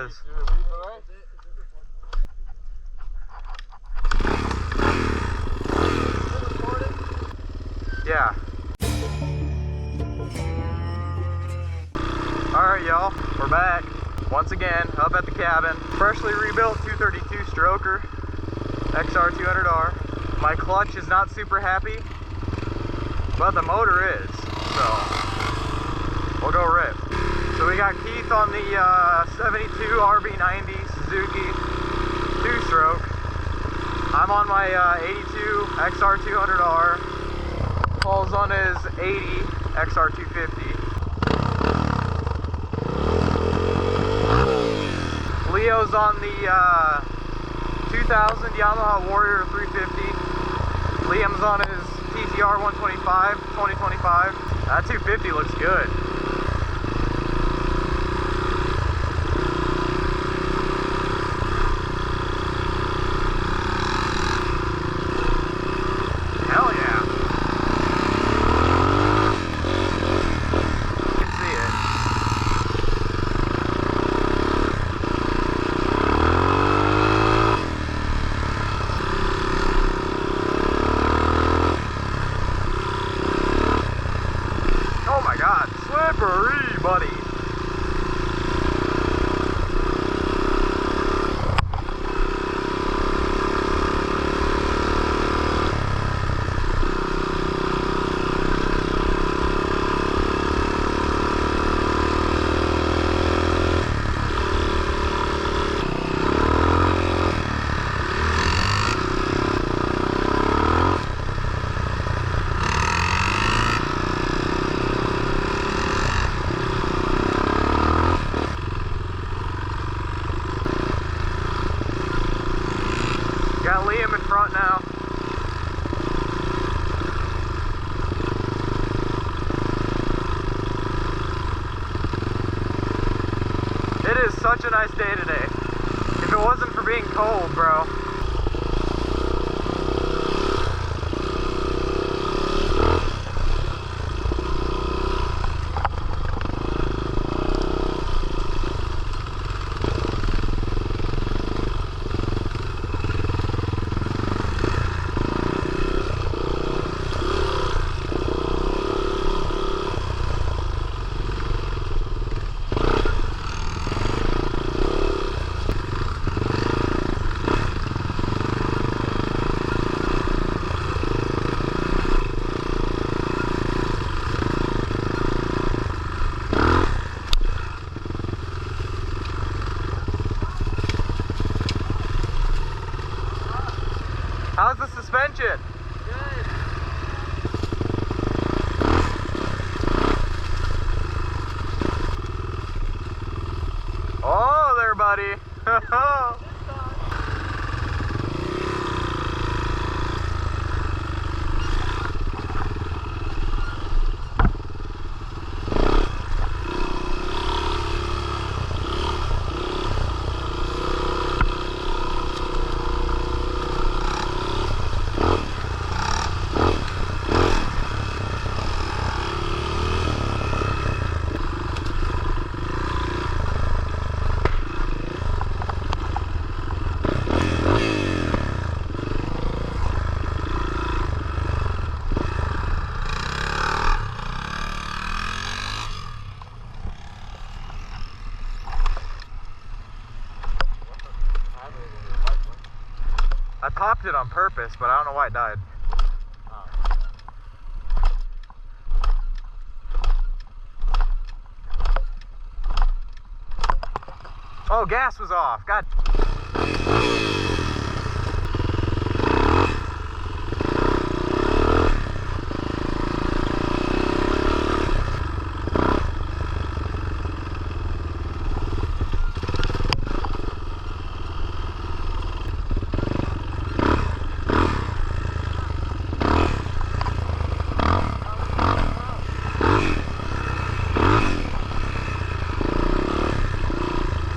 is. Yeah. Alright y'all, we're back. Once again, up at the cabin. Freshly rebuilt 232 stroker, XR200R. My clutch is not super happy, but the motor is, so we'll go rip. So we got Keith on the 72 RB90 Suzuki 2-stroke. I'm on my 82 XR200R. Paul's on his 80 XR250. Leo's on the 2000 Yamaha Warrior 350. Liam's on his TTR 125, 2025. That 250 looks good. Hell yeah. You can see it. Oh my God, slippery, buddy. Got Liam in front now. It is such a nice day today. If it wasn't for being cold, bro. How's the suspension? Good. Oh, there, buddy. I popped it on purpose, but I don't know why it died. Oh, gas was off. God.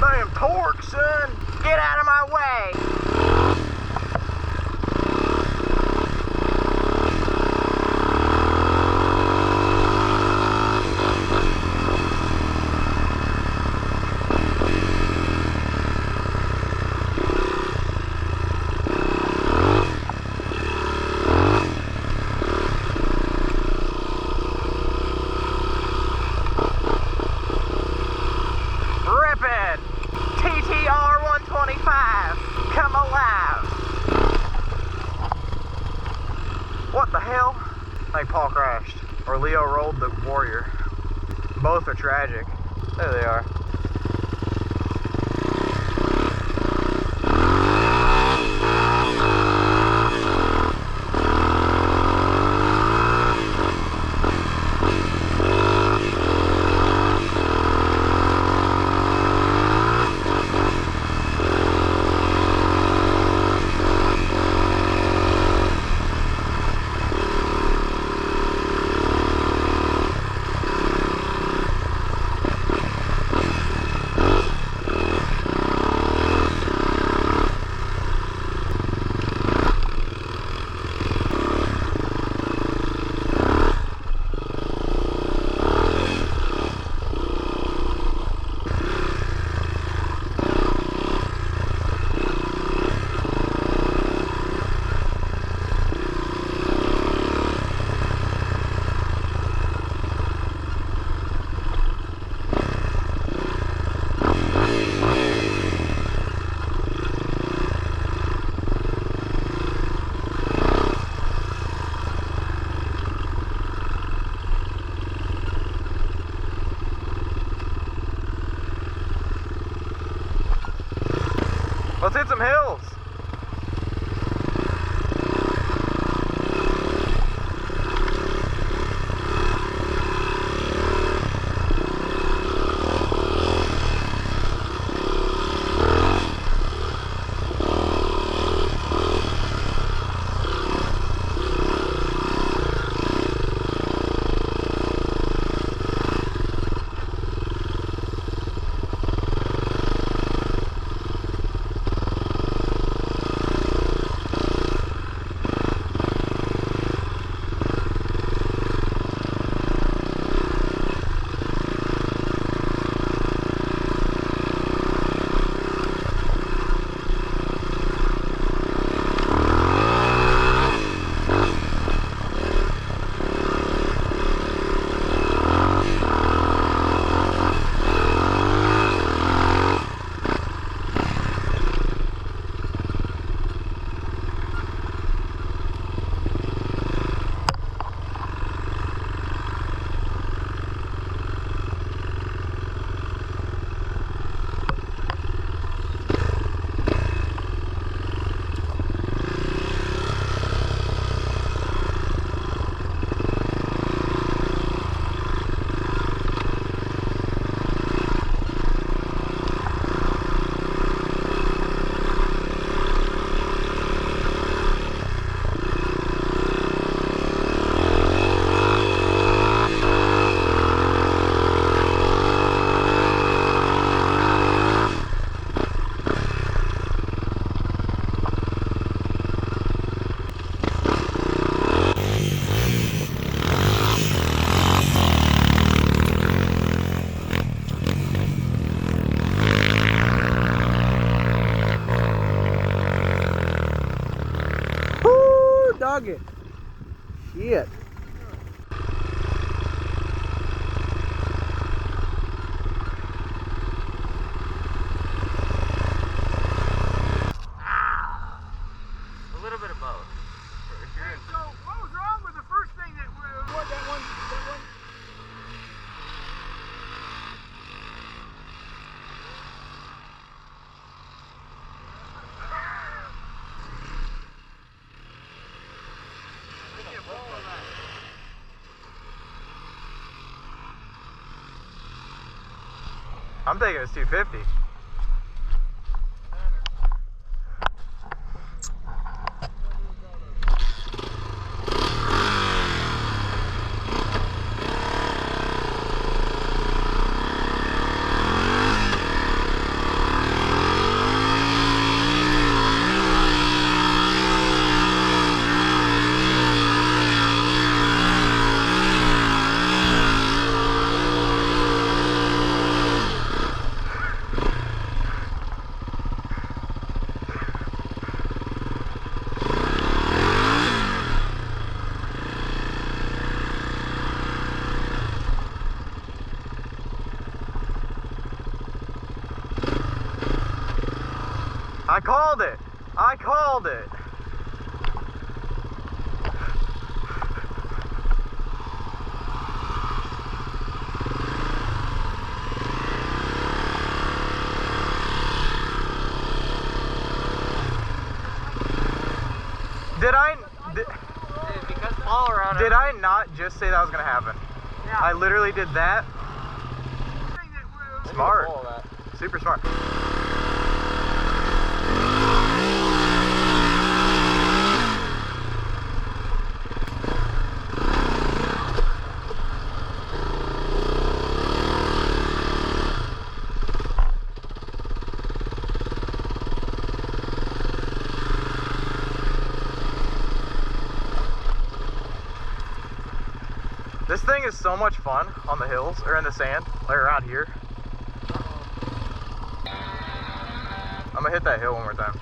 Damn torque, son. Get out. come alive. What the hell? I think Paul crashed, or Leo rolled the Warrior. Both are tragic. There they are. Let's hit some hills. Dog it. Shit. A little bit of both. Hey, so what was wrong with the first thing that one? I'm thinking it's 250. I called it. I called it. Because all around Did I not just say that was gonna happen? Yeah. I literally did that. Smart. Super smart. This thing is so much fun on the hills or in the sand, like around here. I'm gonna hit that hill one more time.